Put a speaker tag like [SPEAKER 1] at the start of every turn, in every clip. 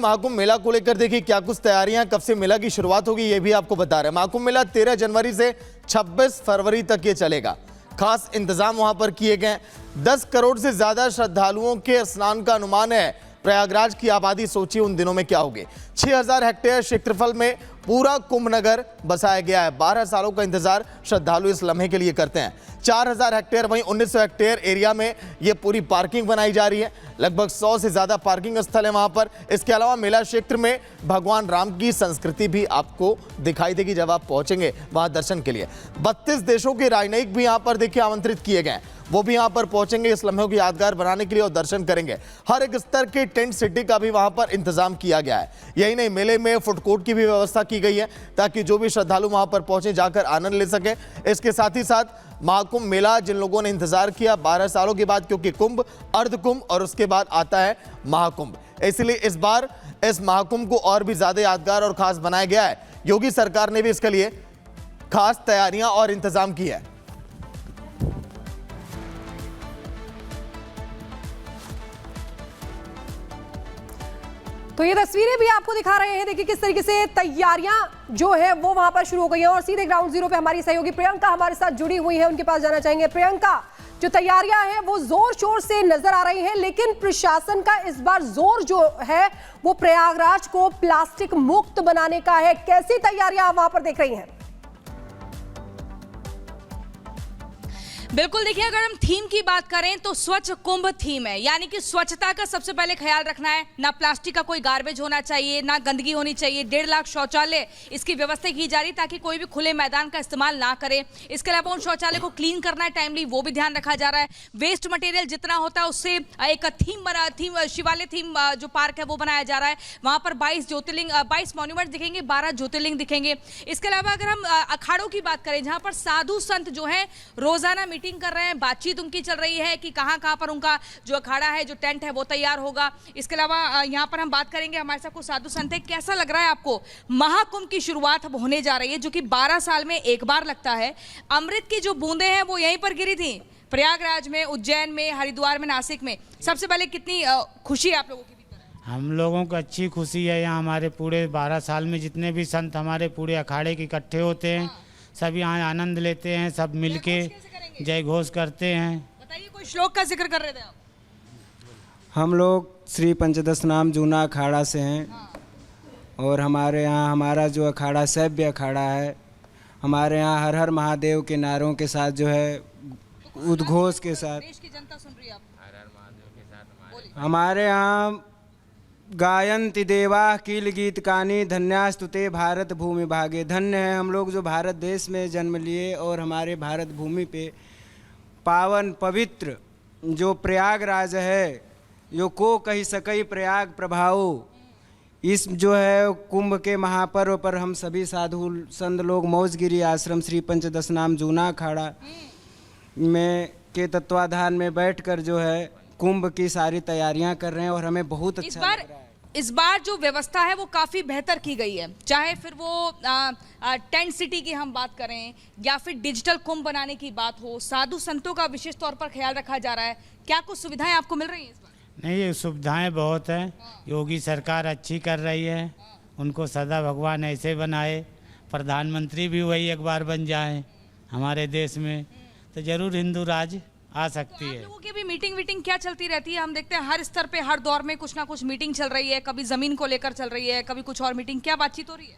[SPEAKER 1] महाकुंभ मेला को लेकर देखिए क्या कुछ तैयारियां, कब से मेला की शुरुआत होगी ये भी आपको बता रहे हैं। महाकुंभ मेला 13 जनवरी से 26 फरवरी तक ये चलेगा। खास इंतजाम वहां पर किए गए। 10 करोड़ से ज्यादा श्रद्धालुओं के स्नान का अनुमान है। प्रयागराज की आबादी सोचिए उन दिनों में क्या होगी। 6000 हेक्टेयर क्षेत्रफल में पूरा कुंभ नगर बसाया गया है। 12 सालों का इंतजार श्रद्धालु इस लम्हे के लिए करते हैं। 4000 हेक्टेयर वहीं 1900 हेक्टेयर एरिया में ये पूरी पार्किंग बनाई जा रही है। लगभग 100 से ज्यादा पार्किंग स्थल है वहां पर। इसके अलावा मेला क्षेत्र में भगवान राम की संस्कृति भी आपको दिखाई देगी जब आप पहुंचेंगे वहां दर्शन के लिए। 32 देशों के राजनयिक भी यहां पर देखिए आमंत्रित किए गए, वो भी यहां पर पहुंचेंगे इस लम्हे को यादगार बनाने के लिए और दर्शन करेंगे। हर एक स्तर के टेंट सिटी का भी वहां पर इंतजाम किया गया है। यही नहीं, मेले में फूड कोर्ट की भी व्यवस्था की गई है ताकि जो भी श्रद्धालु वहां पर पहुंचे जाकर आनंद ले सके। इसके साथ ही साथ महाकुंभ मेला जिन लोगों ने इंतजार किया 12 सालों के बाद, क्योंकि कुंभ, अर्धकुंभ और उसके बाद आता है महाकुंभ, इसलिए इस बार इस महाकुंभ को और भी ज्यादा यादगार और खास बनाया गया है। योगी सरकार ने भी इसके लिए खास तैयारियां और इंतजाम किए हैं।
[SPEAKER 2] तो ये तस्वीरें भी आपको दिखा रहे हैं। देखिए किस तरीके से तैयारियां जो है वो वहां पर शुरू हो गई हैं और सीधे ग्राउंड जीरो पे हमारी सहयोगी प्रियंका हमारे साथ जुड़ी हुई है, उनके पास जाना चाहेंगे। प्रियंका, जो तैयारियां हैं वो जोर शोर से नजर आ रही हैं, लेकिन प्रशासन का इस बार जोर जो है वो प्रयागराज को प्लास्टिक मुक्त बनाने का है। कैसी तैयारियां आप वहां पर देख रही हैं?
[SPEAKER 3] बिल्कुल, देखिए अगर हम थीम की बात करें तो स्वच्छ कुंभ थीम है, यानी कि स्वच्छता का सबसे पहले ख्याल रखना है। ना प्लास्टिक का कोई गार्बेज होना चाहिए, ना गंदगी होनी चाहिए। 1.5 लाख शौचालय इसकी व्यवस्था की जा रही ताकि कोई भी खुले मैदान का इस्तेमाल ना करे। इसके अलावा उन शौचालय को क्लीन करना है टाइमली, वो भी ध्यान रखा जा रहा है। वेस्ट मटेरियल जितना होता है उससे एक थीम शिवालय थीम जो पार्क है वो बनाया जा रहा है। वहां पर 22 मॉन्यूमेंट दिखेंगे, 12 ज्योतिर्लिंग दिखेंगे। इसके अलावा अगर हम अखाड़ों की बात करें, जहां पर साधु संत जो है रोजाना मीटिंग कर रहे हैं, बातचीत उनकी चल रही है कि कहां पर उनका जो अखाड़ा है, जो टेंट है वो तैयार होगा। इसके अलावा यहां पर हम बात करेंगे, हमारे साथ कुछ साधु संत है। कैसा लग रहा है आपको? महाकुंभ की शुरुआत अब होने जा रही है, जो कि 12 साल में एक बार लगता है। अमृत की जो बूंदें हैं वो यहीं पर गिरी थी, प्रयागराज में, उज्जैन में, हरिद्वार में, नासिक में। सबसे पहले कितनी खुशी है आप लोगों की?
[SPEAKER 4] हम लोगों को अच्छी खुशी है। यहाँ हमारे पूरे 12 साल में जितने भी संत हमारे पूरे अखाड़े के इकट्ठे होते हैं, सब यहाँ आनंद लेते हैं, सब मिलके जय घोष करते हैं।
[SPEAKER 3] बताइए, कोई श्लोक का जिक्र कर रहे थे आप?
[SPEAKER 5] हम लोग श्री पंचदश नाम जूना अखाड़ा से हैं और हमारे यहाँ हमारा जो अखाड़ा सभ्य अखाड़ा है। हमारे यहाँ हर हर महादेव के नारों के साथ जो है उद्घोष के साथ
[SPEAKER 3] देश की जनता सुन रही है आप। हर हर महादेव के साथ
[SPEAKER 5] हमारे यहाँ गायन्ति देवा कील गीत कानी धन्यास्तुते भारत भूमि भागे। धन्य है हम लोग जो भारत देश में जन्म लिए और हमारे भारत भूमि पे पावन पवित्र जो प्रयागराज है, जो को कही सकई प्रयाग प्रभाव। इस जो है कुंभ के महापर्व पर हम सभी साधु संत लोग मौजगिरी आश्रम श्री पंचदश नाम जूना अखाड़ा में के तत्वाधान में बैठकर जो है कुंभ की सारी तैयारियां कर रहे हैं और हमें बहुत अच्छा लग रहा है।
[SPEAKER 3] इस बार जो व्यवस्था है वो काफ़ी बेहतर की गई है, चाहे फिर वो टेंट सिटी की हम बात करें या फिर डिजिटल कुंभ बनाने की बात हो। साधु संतों का विशेष तौर पर ख्याल रखा जा रहा है। क्या कुछ सुविधाएं आपको मिल रही हैं इस बार?
[SPEAKER 4] नहीं, ये सुविधाएं बहुत हैं। योगी सरकार अच्छी कर रही है, उनको सदा भगवान ऐसे बनाए, प्रधानमंत्री भी वही एक बार बन जाए हमारे देश में, तो जरूर हिंदू राज आ सकती है।
[SPEAKER 3] आप लोगों की भी मीटिंग क्या चलती रहती है? हम देखते हैं हर स्तर पे, हर दौर में कुछ ना कुछ मीटिंग चल रही है। कभी जमीन को लेकर चल रही है, कभी कुछ और मीटिंग। क्या बातचीत हो रही है?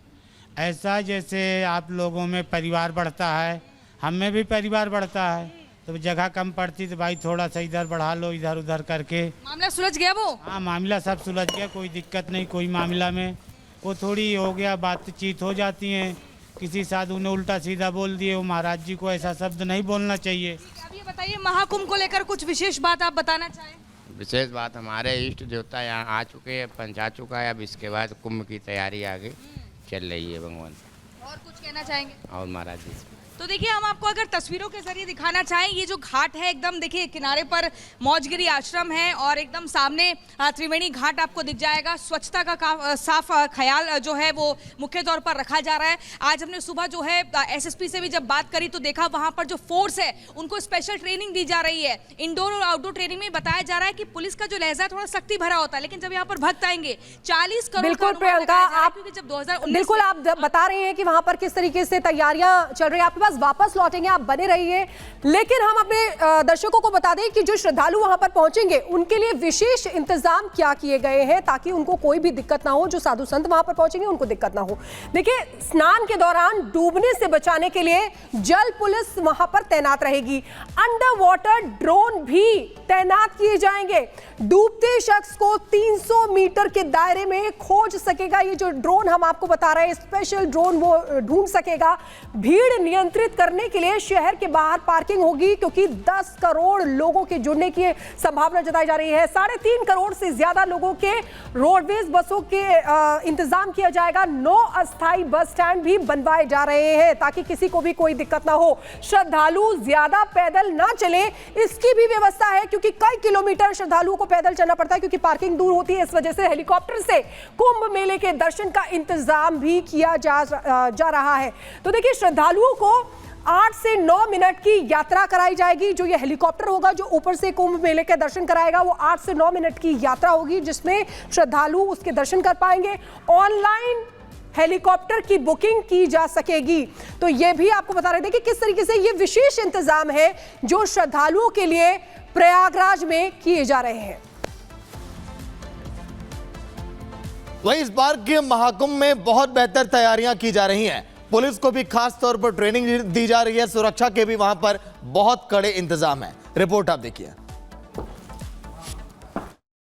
[SPEAKER 4] ऐसा जैसे आप लोगों में परिवार बढ़ता है, हम में भी परिवार बढ़ता है, तो जगह कम पड़ती तो भाई थोड़ा सा इधर बढ़ा लो, इधर उधर करके।
[SPEAKER 3] मामला सुलझ गया वो?
[SPEAKER 4] हाँ, मामला सब सुलझ गया, कोई दिक्कत नहीं। कोई मामला में वो थोड़ी हो गया, बातचीत हो जाती है। किसी साधु ने उल्टा सीधा बोल दिए, वो महाराज जी को ऐसा शब्द नहीं बोलना चाहिए।
[SPEAKER 3] अब ये बताइए, महाकुंभ को लेकर कुछ विशेष बात आप बताना चाहें?
[SPEAKER 6] विशेष बात, हमारे इष्ट देवता यहाँ आ चुके हैं, पंचा चुका है। अब इसके बाद कुंभ की तैयारी आगे चल रही है भगवान।
[SPEAKER 3] और कुछ कहना चाहेंगे?
[SPEAKER 6] और महाराज जी
[SPEAKER 3] तो देखिए, हम आपको अगर तस्वीरों के जरिए दिखाना चाहें, ये जो घाट है एकदम देखिए किनारे पर मौजगिरी आश्रम है और एकदम सामने त्रिवेणी घाट आपको दिख जाएगा। स्वच्छता का साफ ख्याल जो है वो मुख्य तौर पर रखा जा रहा है। आज हमने सुबह जो है एसएसपी से भी जब बात करी तो देखा वहां पर जो फोर्स है उनको स्पेशल ट्रेनिंग दी जा रही है। इंडोर और आउटडोर ट्रेनिंग में बताया जा रहा है कि पुलिस का जो लहजा थोड़ा सख्ती भरा होता है, लेकिन जब यहाँ पर भक्त आएंगे 40 करोड़।
[SPEAKER 2] बिल्कुल प्रियंका, आप
[SPEAKER 3] जब 2019
[SPEAKER 2] बिल्कुल आप बता रहे हैं कि वहां पर किस तरीके से तैयारियां चल रही है, आपके पास वापस लौटेंगे, आप बने रहिए। लेकिन हम अपने दर्शकों को बता दें कि जो श्रद्धालु वहां पर पहुंचेंगे उनके लिए विशेष इंतजाम क्या किए गए हैं ताकि उनको कोई भी दिक्कत ना हो। जो साधु संत वहां पर पहुंचेंगे उनको दिक्कत ना हो। देखिए, स्नान के दौरान डूबने से बचाने के लिए जल पुलिस वहां पर तैनात रहेगी। अंडर वाटर ड्रोन भी तैनात किए जाएंगे। डूबते शख्स को 300 मीटर के दायरे में खोज सकेगा। ये जो ड्रोन हम आपको बता रहे हैं, स्पेशल ड्रोन, वो ढूंढ सकेगा। भीड़ नियंत्रित करने के लिए शहर के बाहर पार्किंग होगी, क्योंकि 10 करोड़ लोगों के जुड़ने की संभावना जताई जा रही है। 3.5 करोड़ से ज्यादा लोगों के रोडवेज बसों के इंतजाम किया जाएगा। 9 अस्थायी बस स्टैंड भी बनवाए जा रहे हैं ताकि किसी को भी कोई दिक्कत ना हो। श्रद्धालु ज्यादा पैदल ना चले, इसकी भी व्यवस्था है, क्योंकि कई किलोमीटर श्रद्धालुओं को पैदल चलना पड़ता है क्योंकि पार्किंग दूर होती है। इस वजह से हेलीकॉप्टर से कुंभ मेले के दर्शन का इंतजाम भी किया जा रहा है। तो देखिए, श्रद्धालुओं को 8 से 9 मिनट की यात्रा कराई जाएगी। जो ये हेलीकॉप्टर होगा जो ऊपर से कुंभ मेले के दर्शन कराएगा, वो 8 से 9 मिनट की यात्रा होगी जिसमें श्रद्धालु उसके दर्शन कर पाएंगे। ऑनलाइन हेलीकॉप्टर की बुकिंग की जा सकेगी। तो ये भी आपको बता रहे थे कि किस तरीके से ये विशेष इंतजाम है जो श्रद्धालुओं के लिए प्रयागराज में किए जा रहे हैं।
[SPEAKER 1] वहीं इस बार के महाकुंभ में बहुत बेहतर तैयारियां की जा रही हैं। पुलिस को भी खास तौर पर ट्रेनिंग दी जा रही है। सुरक्षा के भी वहां पर बहुत कड़े इंतजाम हैं। रिपोर्ट आप देखिए।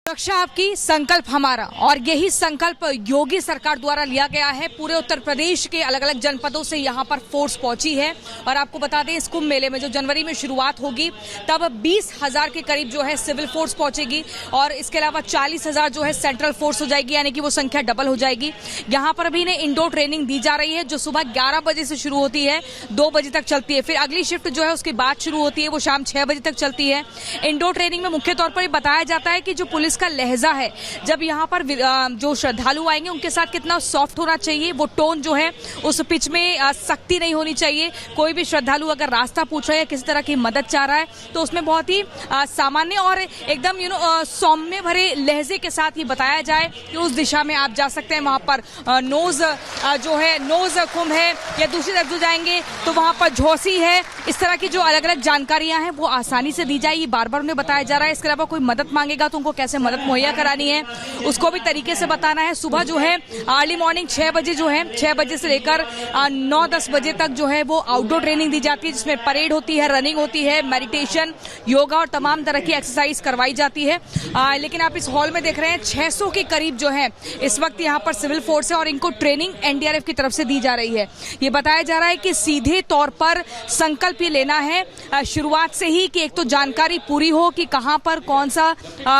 [SPEAKER 3] सुरक्षा आपकी, संकल्प हमारा, और यही संकल्प योगी सरकार द्वारा लिया गया है। पूरे उत्तर प्रदेश के अलग अलग जनपदों से यहाँ पर फोर्स पहुंची है। और आपको बता दें, इस कुंभ मेले में जो जनवरी में शुरुआत होगी तब 20,000 के करीब जो है सिविल फोर्स पहुंचेगी और इसके अलावा 40,000 जो है सेंट्रल फोर्स हो जाएगी, यानी कि वो संख्या डबल हो जाएगी। यहाँ पर अभी इन्हें इंडोर ट्रेनिंग दी जा रही है जो सुबह 11 बजे से शुरू होती है, 2 बजे तक चलती है। फिर अगली शिफ्ट जो है उसके बाद शुरू होती है, वो शाम 6 बजे तक चलती है। इंडोर ट्रेनिंग में मुख्य तौर पर बताया जाता है कि जो पुलिस का लहजा है, जब यहाँ पर जो श्रद्धालु आएंगे उनके साथ कितना सॉफ्ट होना चाहिए, वो टोन जो है उस पिच में सख्ती नहीं होनी चाहिए। कोई भी श्रद्धालु अगर रास्ता पूछ रहा है या किसी तरह की मदद चाह रहा है तो उसमें बहुत ही सामान्य और एकदम सौम्य भरे लहजे के साथ ही बताया जाए कि उस दिशा में आप जा सकते हैं। वहां पर नोज जो है, नोज कुंभ है, या दूसरी तरफ जो जाएंगे तो वहां पर झोसी है। इस तरह की जो अलग अलग जानकारियां हैं वो आसानी से दी जाए, ये बार बार उन्हें बताया जा रहा है। इसके अलावा कोई मदद मांगेगा तो उनको कैसे मदद मुहैया करानी है उसको भी तरीके से बताना है। सुबह जो है अर्ली मॉर्निंग 6 बजे जो है, 6 बजे से लेकर 9-10 बजे तक जो है वो आउटडोर ट्रेनिंग दी जाती है, जिसमें परेड होती है, रनिंग होती है, मेडिटेशन, योगा और तमाम तरह की एक्सरसाइज करवाई जाती है। लेकिन आप इस हॉल में देख रहे हैं 600 के करीब जो है इस वक्त यहाँ पर सिविल फोर्स है और इनको ट्रेनिंग एनडीआरएफ की तरफ से दी जा रही है। ये बताया जा रहा है कि सीधे तौर पर संकल्प ये लेना है शुरुआत से ही कि एक तो जानकारी पूरी हो कि कहां पर कौन सा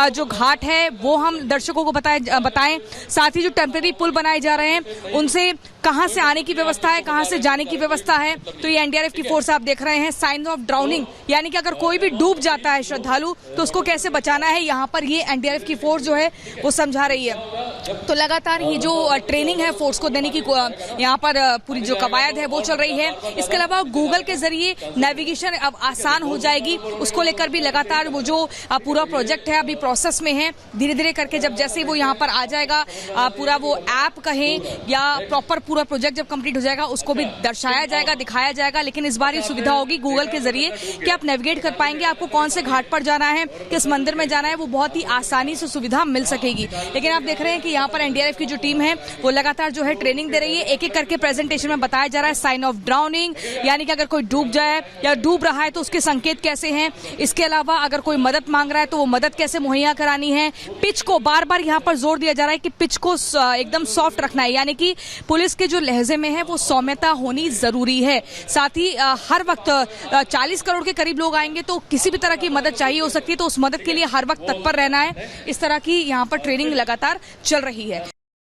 [SPEAKER 3] जो घाट है वो हम दर्शकों को बताएं। साथ ही जो टेम्परेरी पुल बनाए जा रहे हैं उनसे कहां से आने की व्यवस्था है, कहां से जाने की व्यवस्था है। तो ये एनडीआरएफ की फोर्स आप देख रहे हैं। साइन ऑफ ड्राउनिंग, यानी कि अगर कोई भी डूब जाता है श्रद्धालु तो उसको कैसे बचाना है, यहाँ पर ये एनडीआरएफ की फोर्स जो है वो समझा रही है। तो लगातार ये जो ट्रेनिंग है फोर्स को देने की यहाँ पर पूरी जो कवायद है वो चल रही है। इसके अलावा गूगल के जरिए नेविगेशन अब आसान हो जाएगी, उसको लेकर भी लगातार वो जो पूरा प्रोजेक्ट है अभी प्रोसेस में है। धीरे धीरे करके जब जैसे ही वो यहाँ पर आ जाएगा, पूरा वो ऐप कहें या प्रॉपर पूरा प्रोजेक्ट जब कंप्लीट हो जाएगा उसको भी दर्शाया जाएगा, दिखाया जाएगा। लेकिन इस बार ये सुविधा होगी गूगल के जरिए कि आप नेविगेट कर पाएंगे, आपको कौन से घाट पर जाना है, किस मंदिर में जाना है, वो बहुत ही आसानी से सुविधा मिल सकेगी। लेकिन आप देख रहे हैं कि यहाँ पर एनडीआरएफ की जो टीम है वो लगातार जो है ट्रेनिंग दे रही है। एक एक करके प्रेजेंटेशन में बताया जा रहा है साइन ऑफ ड्राउनिंग, यानी कि अगर कोई डूब जाए या डूब रहा है तो उसके संकेत कैसे हैं। इसके अलावा अगर कोई मदद मांग रहा है तो वो मदद कैसे मुहैया करानी है। पिच को बार बार यहाँ पर जोर दिया जा रहा है कि पिच को एकदम सॉफ्ट रखना है, यानी कि पुलिस के जो लहजे में है वो सौम्यता होनी जरूरी है। साथ ही हर वक्त 40 करोड़ के करीब लोग आएंगे तो किसी भी तरह की मदद चाहिए हो सकती है, तो उस मदद के लिए हर वक्त तत्पर रहना है। इस तरह की यहाँ पर ट्रेनिंग लगातार चल रही है।